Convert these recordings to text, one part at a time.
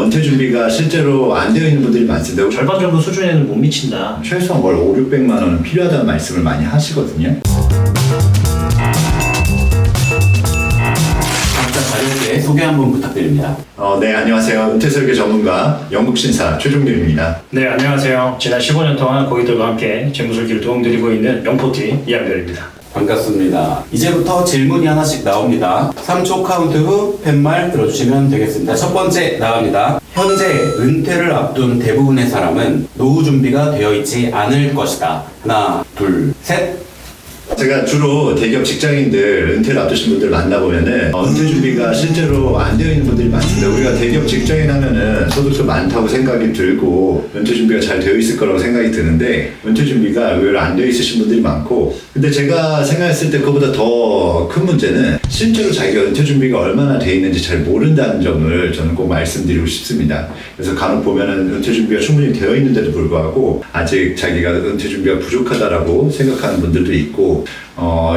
은퇴 준비가 실제로 안 되어 있는 분들이 많습니다. 절반 정도 수준에는 못 미친다. 최소한 월 5, 600만 원은 필요하다는 말씀을 많이 하시거든요. 가볍게 소개 한번 부탁드립니다. 네, 안녕하세요. 은퇴 설계 전문가 영국신사 최종렬입니다. 네, 안녕하세요. 지난 15년 동안 고객들과 함께 재무설계를 도움드리고 있는 영포티 이한별입니다. 반갑습니다. 이제부터 질문이 하나씩 나옵니다. 3초 카운트 후 팻말 들어주시면 되겠습니다. 첫 번째 나갑니다. 현재 은퇴를 앞둔 대부분의 사람은 노후 준비가 되어 있지 않을 것이다. 하나, 둘, 셋. 제가 주로 대기업 직장인들, 은퇴를 앞두신 분들 만나보면은 은퇴 준비가 실제로 안 되어 있는 분들이 많습니다. 우리가 대기업 직장인 하면은 소득도 많다고 생각이 들고 은퇴 준비가 잘 되어 있을 거라고 생각이 드는데 은퇴 준비가 의외로 안 되어 있으신 분들이 많고, 근데 제가 생각했을 때 그보다 더 큰 문제는 실제로 자기가 은퇴 준비가 얼마나 되어 있는지 잘 모른다는 점을 저는 꼭 말씀드리고 싶습니다. 그래서 간혹 보면은 은퇴 준비가 충분히 되어 있는데도 불구하고 아직 자기가 은퇴 준비가 부족하다라고 생각하는 분들도 있고,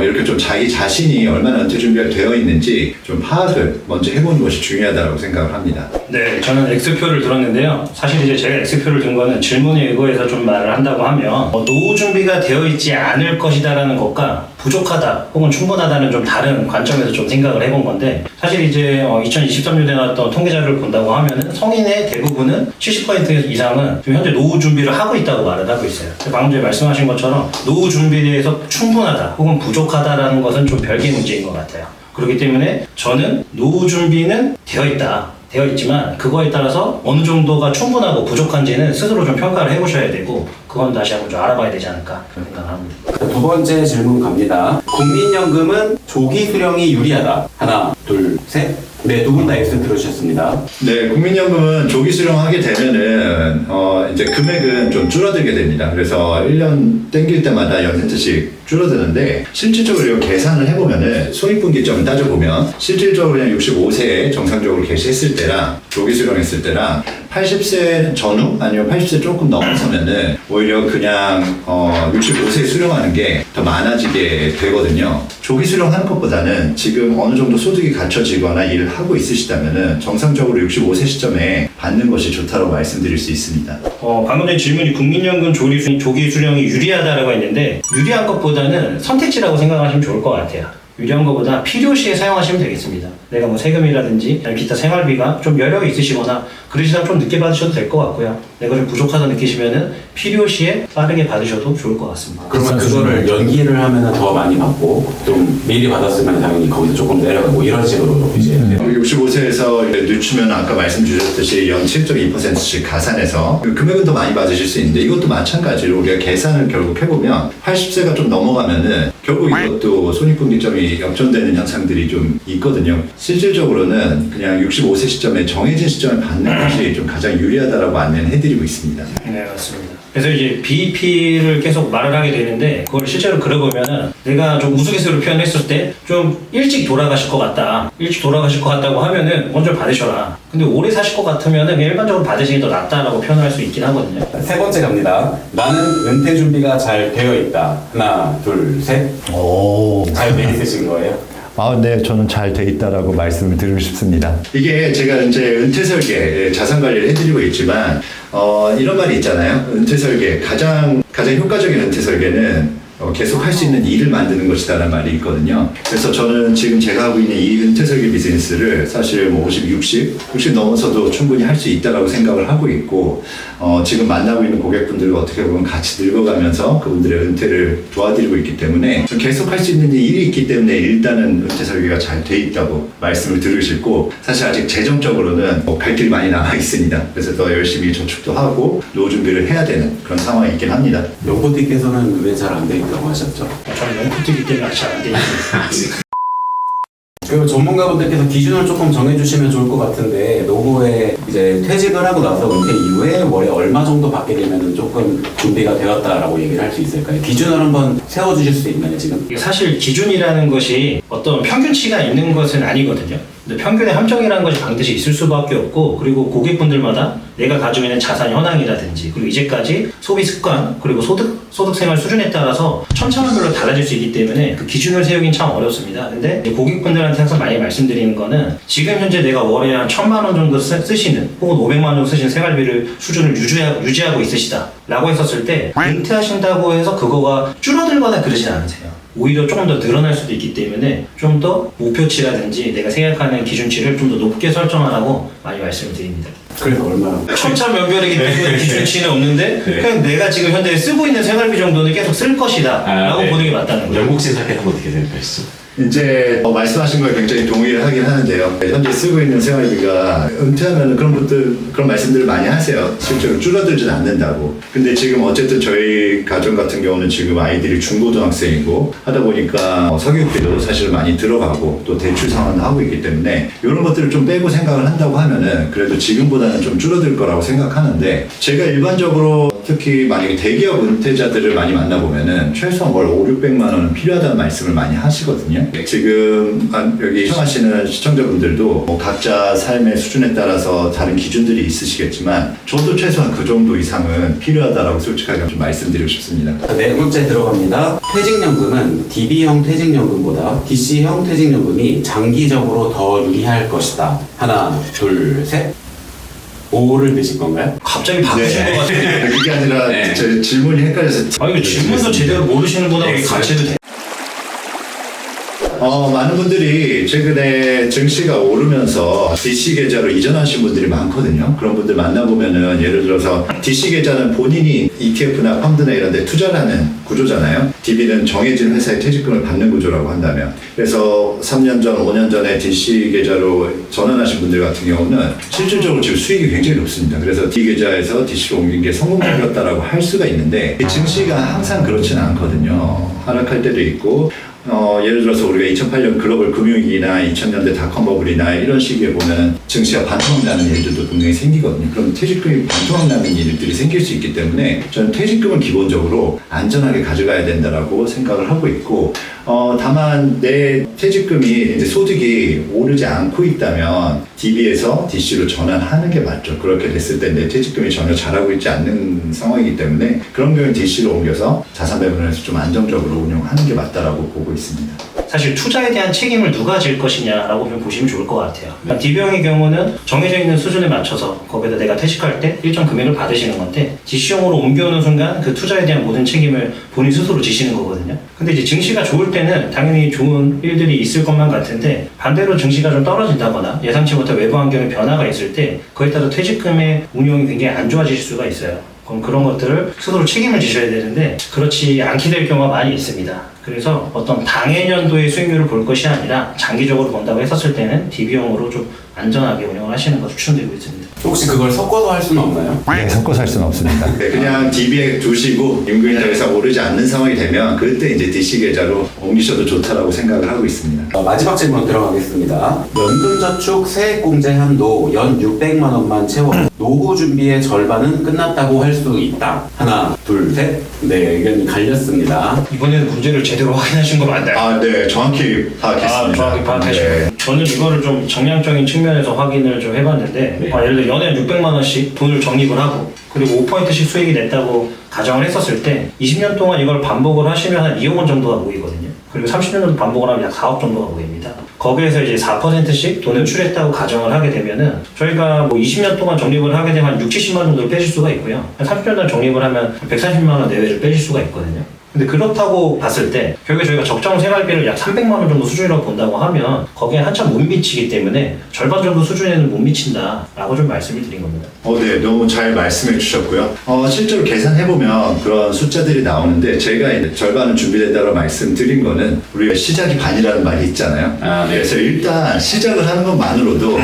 이렇게 좀 자기 자신이 얼마나 은퇴 준비가 되어 있는지 좀 파악을 먼저 해보는 것이 중요하다고 생각을 합니다. 네, 저는 X표를 들었는데요. 사실 이제 제가 X표를 든 거는 질문에 의거해서 좀 말을 한다고 하면 노후 준비가 되어 있지 않을 것이다라는 것과 부족하다 혹은 충분하다는 좀 다른 관점에서 좀 생각을 해본 건데, 사실 이제 2023년에 나왔던 통계자료를 본다고 하면은 성인의 대부분은 70% 이상은 지금 현재 노후 준비를 하고 있다고 말을 하고 있어요. 방금 전에 말씀하신 것처럼 노후 준비에 대해서 충분하다 혹은 부족하다라는 것은 좀 별개의 문제인 것 같아요. 그렇기 때문에 저는 노후 준비는 되어 있지만 그거에 따라서 어느 정도가 충분하고 부족한지는 스스로 좀 평가를 해보셔야 되고, 그건 다시 한번 좀 알아봐야 되지 않을까 그런 생각을 합니다. 두 번째 질문 갑니다. 국민연금은 조기 수령이 유리하다. 하나, 둘, 셋. 네, 두 분 다 X 들어주셨습니다. 네, 국민연금은 조기 수령하게 되면은 이제 금액은 좀 줄어들게 됩니다. 그래서 1년 땡길 때마다 연센트씩 줄어드는데, 실질적으로 이거 계산을 해보면은 손익분기점을 따져보면 실질적으로 그냥 65세에 정상적으로 개시했을 때랑 조기 수령했을 때랑 80세 전후 아니면 80세 조금 넘어서면은 오히려 그냥 65세 수령하는 게 더 많아지게 되거든요. 조기 수령하는 것보다는 지금 어느 정도 소득이 갖춰지거나 일을 하고 있으시다면은 정상적으로 65세 시점에 받는 것이 좋다고 말씀드릴 수 있습니다. 방금 전에 질문이 국민연금 조기 수령이 유리하다라고 했는데, 유리한 것보다는 선택지라고 생각하시면 좋을 것 같아요. 유리한 것보다 필요시에 사용하시면 되겠습니다. 내가 뭐 세금이라든지 기타 생활비가 좀 여력이 있으시거나 그러시다면 좀 늦게 받으셔도 될 것 같고요. 내가 좀 부족하다 느끼시면은 필요시에 빠르게 받으셔도 좋을 것 같습니다. 그러면 그거를 연기를 하면 더 많이 받고, 좀 미리 받았으면 당연히 거기서 조금 내려가고, 이런 식으로 이제 65세에서 늦추면 아까 말씀 주셨듯이 연 7.2%씩 가산해서 그 금액은 더 많이 받으실 수 있는데, 이것도 마찬가지로 우리가 계산을 결국 해보면 80세가 좀 넘어가면은 결국 이것도 손익분기점이 역전되는 현상들이 좀 있거든요. 실질적으로는 그냥 65세 시점에 정해진 시점에 받는 것이 좀 가장 유리하다라고 안내는 해드리고 있습니다. 네, 맞습니다. 그래서 이제 BEP를 계속 말을 하게 되는데, 그걸 실제로 그려보면은 내가 좀 우스갯소리로 표현했을 때 좀 일찍 돌아가실 것 같다고 하면은 먼저 받으셔라. 근데 오래 사실 것 같으면은 그냥 일반적으로 받으시는 게 더 낫다라고 표현할 수 있긴 하거든요. 세 번째 갑니다. 나는 은퇴 준비가 잘 되어 있다. 하나, 둘, 셋. 잘 돼 있으신 거예요? 네, 저는 잘 돼 있다라고 말씀을 드리고 싶습니다. 이게 제가 이제 은퇴 설계, 자산 관리를 해드리고 있지만, 이런 말이 있잖아요. 은퇴 설계, 가장 효과적인 은퇴 설계는 계속 할 수 있는 일을 만드는 것이다라는 말이 있거든요. 그래서 저는 지금 제가 하고 있는 이 은퇴 설계 비즈니스를 사실 뭐 60 넘어서도 충분히 할 수 있다라고 생각을 하고 있고, 지금 만나고 있는 고객분들과 어떻게 보면 같이 늙어가면서 그분들의 은퇴를 도와드리고 있기 때문에 계속 할 수 있는 일이 있기 때문에 일단은 은퇴 설계가 잘 돼 있다고 말씀을 드리고 싶고, 사실 아직 재정적으로는 갈 길이 많이 남아 있습니다. 그래서 더 열심히 저축도 하고 노후 준비를 해야 되는 그런 상황이 있긴 합니다. 영포티께서는 왜 잘 안 돼 있다고 하셨죠? 저는 영포티기 때문에 아직 잘 안 돼 있습니다. 그 전문가분들께서 기준을 조금 정해주시면 좋을 것 같은데, 노후에 이제 퇴직을 하고 나서 은퇴 이후에 월에 얼마 정도 받게 되면 조금 준비가 되었다라고 얘기를 할 수 있을까요? 기준을 한번 세워주실 수 있나요, 지금? 사실 기준이라는 것이 어떤 평균치가 있는 것은 아니거든요. 근데 평균의 함정이라는 것이 반드시 있을 수밖에 없고, 그리고 고객분들마다 내가 가지고 있는 자산 현황이라든지, 그리고 이제까지 소비 습관, 그리고 소득 생활 수준에 따라서 천차만별로 달라질 수 있기 때문에 그 기준을 세우긴 참 어렵습니다. 근데 이제 고객분들한테 항상 많이 말씀드리는 거는, 지금 현재 내가 월에 한 1,000만 원 정도 쓰시는, 혹은 500만 원 정도 쓰시는 생활비를 수준을 유지하고 있으시다 라고 했었을 때, 은퇴하신다고 해서 그거가 줄어들거나 그러진 않으세요. 오히려 조금 더 늘어날 수도 있기 때문에 좀 더 목표치라든지 내가 생각하는 기준치를 좀 더 높게 설정하라고 많이 말씀을 드립니다. 그래서 얼마나? 천차만별이기 때문에 기준치는 없는데, 네. 그냥 내가 지금 현재 쓰고 있는 생활비 정도는 계속 쓸 것이다 라고 보는 게 맞다는 거예요. 영국신 사태는 어떻게 생각하시죠? 이제 말씀하신 거에 굉장히 동의를 하긴 하는데요. 현재 쓰고 있는 생활비가 은퇴하면 그런 말씀들을 많이 하세요. 실제로 줄어들진 않는다고. 근데 지금 어쨌든 저희 가정 같은 경우는 지금 아이들이 중고등학생이고 하다 보니까 석유비도 사실 많이 들어가고 또 대출 상환도 하고 있기 때문에 이런 것들을 좀 빼고 생각을 한다고 하면은 그래도 지금보다는 좀 줄어들 거라고 생각하는데, 제가 일반적으로 특히 만약에 대기업 은퇴자들을 많이 만나보면은 최소한 월 500~600만 원은 필요하다는 말씀을 많이 하시거든요. 지금 여기 시청하시는 시청자분들도 뭐 각자 삶의 수준에 따라서 다른 기준들이 있으시겠지만, 저도 최소한 그 정도 이상은 필요하다라고 솔직하게 좀 말씀드리고 싶습니다. 네 번째 들어갑니다. 퇴직연금은 DB형 퇴직연금보다 DC형 퇴직연금이 장기적으로 더 유리할 것이다. 하나, 둘, 셋. 5를 드실 건가요? 갑자기 바꾸신 것 같은데. 그게 아니라 네. 제 질문이 헷갈려서. 이거 질문도 제대로 모르시는 분하고 같이 해도 돼. 많은 분들이 최근에 증시가 오르면서 DC 계좌로 이전하신 분들이 많거든요. 그런 분들 만나보면은 예를 들어서 DC 계좌는 본인이 ETF나 펀드나 이런 데 투자를 하는 구조잖아요. DB는 정해진 회사의 퇴직금을 받는 구조라고 한다면. 그래서 3년 전, 5년 전에 DC 계좌로 전환하신 분들 같은 경우는 실질적으로 지금 수익이 굉장히 높습니다. 그래서 D 계좌에서 DC로 옮긴 게 성공적이었다라고 할 수가 있는데, 증시가 항상 그렇지는 않거든요. 하락할 때도 있고, 예를 들어서 우리가 2008년 글로벌 금융위기나 2000년대 닷컴 버블이나 이런 시기에 보면 증시가 반토막 나는 일들도 분명히 생기거든요. 그럼 퇴직금이 반토막 나는 일들이 생길 수 있기 때문에 저는 퇴직금은 기본적으로 안전하게 가져가야 된다라고 생각을 하고 있고, 다만 내 퇴직금이 이제 소득이 오르지 않고 있다면 DB에서 DC로 전환하는 게 맞죠. 그렇게 됐을 때 내 퇴직금이 전혀 자라고 있지 않는 상황이기 때문에 그런 경우에 DC로 옮겨서 자산 배분해서 좀 안정적으로 운용하는 게 맞다라고 보고 있습니다. 사실 투자에 대한 책임을 누가 질 것이냐라고 좀 보시면 좋을 것 같아요. DB형의 경우는 정해져 있는 수준에 맞춰서 거기다 내가 퇴직할 때 일정 금액을 받으시는 건데, DC형으로 옮겨오는 순간 그 투자에 대한 모든 책임을 본인 스스로 지시는 거거든요. 근데 이제 증시가 좋을 때는 당연히 좋은 일들이 있을 것만 같은데, 반대로 증시가 좀 떨어진다거나 예상치 못한 외부 환경의 변화가 있을 때 그에 따라 퇴직금의 운용이 굉장히 안 좋아질 수가 있어요. 그럼 그런 것들을 스스로 책임을 지셔야 되는데 그렇지 않게 될 경우가 많이 있습니다. 그래서 어떤 당해년도의 수익률을 볼 것이 아니라 장기적으로 본다고 했었을 때는 DB형으로 좀 안전하게 운영을 하시는 것을 추천드리고 있습니다. 혹시 그걸 섞어서 할 수는 없나요? 네, 섞어서 할 수는 없습니다. 그냥 DB에 두시고 임금이 더 이상 오르지 않는 상황이 되면 그때 이제 DC 계좌로 옮기셔도 좋다라고 생각을 하고 있습니다. 마지막 질문 들어가겠습니다. 연금저축 세액공제 한도 연 600만 원만 채워 노후 준비의 절반은 끝났다고 할 수 있다. 하나, 둘, 셋. 네, 의견이 갈렸습니다. 이번에는 문제를 제대로 확인하신 거 맞나요? 네, 정확히 파악했습니다. 정확히 파악하시고. 네. 저는 이거를 좀 정량적인 측면에서 확인을 좀 해봤는데, 네. 예를 들어 연에 600만 원씩 돈을 적립을 하고 그리고 5%씩 수익이 냈다고 가정을 했었을 때 20년 동안 이걸 반복을 하시면 한 2억 원 정도가 모이거든요. 그리고 30년 정도 반복을 하면 약 4억 정도가 모입니다. 거기에서 이제 4%씩 돈을 출했다고 가정을 하게 되면은 저희가 뭐 20년 동안 적립을 하게 되면 한 60~70만 원 정도를 빼실 수가 있고요. 30년 동안 적립을 하면 140만 원 내외를 빼실 수가 있거든요. 근데 그렇다고 봤을 때 결국에 저희가 적정 생활비를 약 300만 원 정도 수준이라고 본다고 하면 거기에 한참 못 미치기 때문에 절반 정도 수준에는 못 미친다라고 좀 말씀을 드린 겁니다. 네, 너무 잘 말씀해 주셨고요. 실제로 계산해보면 그런 숫자들이 나오는데, 제가 이제 절반은 준비된다고 말씀드린 거는 우리가 시작이 반이라는 말이 있잖아요. 네. 그래서 일단 시작을 하는 것만으로도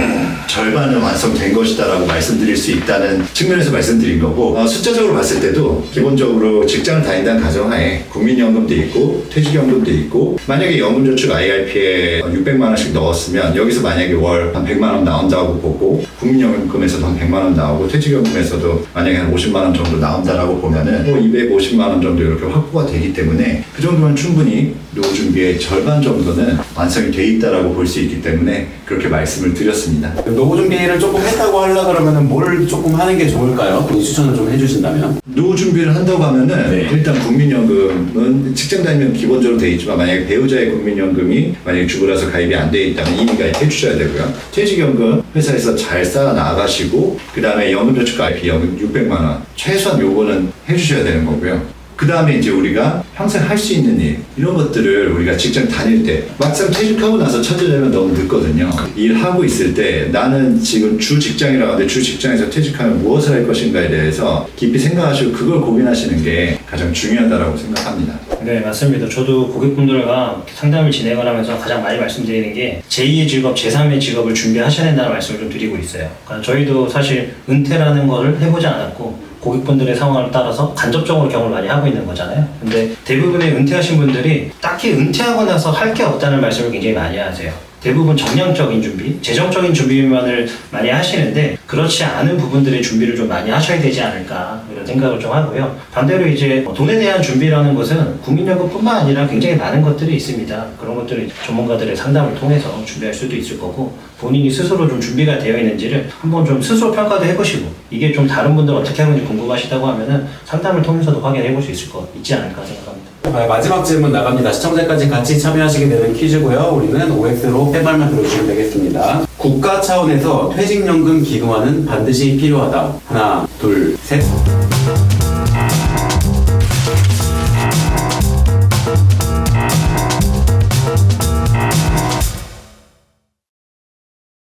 절반은 완성된 것이다라고 말씀드릴 수 있다는 측면에서 말씀드린 거고, 숫자적으로 봤을 때도 기본적으로 직장을 다닌다는 가정하에 국민연금도 있고 퇴직연금도 있고, 만약에 연금저축 IRP에 600만 원씩 넣었으면 여기서 만약에 월 한 100만 원 나온다고 보고, 국민연금에서도 한 100만 원 나오고 퇴직연금에서도 만약에 한 50만 원 정도 나온다라고 보면은 250만 원 정도 이렇게 확보가 되기 때문에 그 정도면 충분히 노후 준비의 절반 정도는 완성이 돼 있다라고 볼 수 있기 때문에 그렇게 말씀을 드렸습니다. 노후 준비를 조금 했다고 하려 그러면은 뭘 조금 하는 게 좋을까요? 본인 추천을 좀 해주신다면. 노후 준비를 한다고 하면은 네. 일단 국민연금은 직장 다니면 기본적으로 돼 있지만 만약에 배우자의 국민연금이 만약에 주고 나서 가입이 안 돼 있다면 이미 가입해 주셔야 되고요. 퇴직연금 회사에서 잘 쌓아 나가시고 그 다음에 연금저축 비용은 600만 원 최소한 요거는 해주셔야 되는 거고요. 그 다음에 이제 우리가 평생 할 수 있는 일 이런 것들을 우리가 직장 다닐 때 막상 퇴직하고 나서 찾으려면 너무 늦거든요. 일하고 있을 때 나는 지금 주 직장이라고 하는데 주 직장에서 퇴직하면 무엇을 할 것인가에 대해서 깊이 생각하시고 그걸 고민하시는 게 가장 중요하다고 생각합니다. 네, 맞습니다. 저도 고객분들과 상담을 진행을 하면서 가장 많이 말씀드리는 게 제2의 직업, 제3의 직업을 준비하셔야 된다는 말씀을 좀 드리고 있어요. 그러니까 저희도 사실 은퇴라는 거를 해보지 않았고 고객분들의 상황을 따라서 간접적으로 경험을 많이 하고 있는 거잖아요. 근데 대부분의 은퇴하신 분들이 딱히 은퇴하고 나서 할 게 없다는 말씀을 굉장히 많이 하세요. 대부분 정량적인 준비, 재정적인 준비만을 많이 하시는데 그렇지 않은 부분들의 준비를 좀 많이 하셔야 되지 않을까 이런 생각을 좀 하고요. 반대로 이제 돈에 대한 준비라는 것은 국민연금뿐만 아니라 굉장히 많은 것들이 있습니다. 그런 것들을 전문가들의 상담을 통해서 준비할 수도 있을 거고 본인이 스스로 좀 준비가 되어 있는지를 한번 좀 스스로 평가도 해보시고 이게 좀 다른 분들 어떻게 하는지 궁금하시다고 하면은 상담을 통해서도 확인해 볼 수 있지 않을까 생각합니다. 마지막 질문 나갑니다. 시청자까지 같이 참여하시게 되는 퀴즈고요. 우리는 OX로 팻말만 들어주시면 되겠습니다. 국가 차원에서 퇴직연금 기금화는 반드시 필요하다. 하나, 둘, 셋.